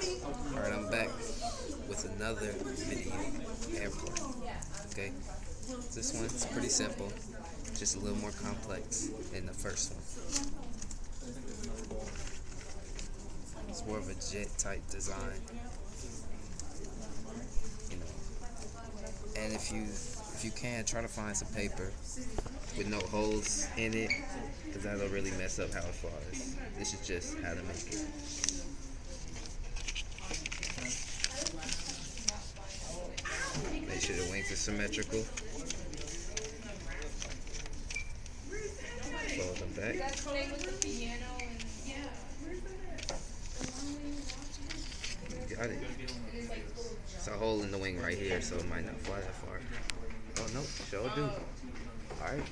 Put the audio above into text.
Alright, I'm back with another video, airplane. Okay, this one's pretty simple, just a little more complex than the first one. It's more of a jet type design, you know. And if you can, try to find some paper with no holes in it, because that'll really mess up how it flies. This is just how to make it. Make sure the wings are symmetrical. Fold them back. Got it. It's a hole in the wing right here, so it might not fly that far. Oh no, sure do. Alright.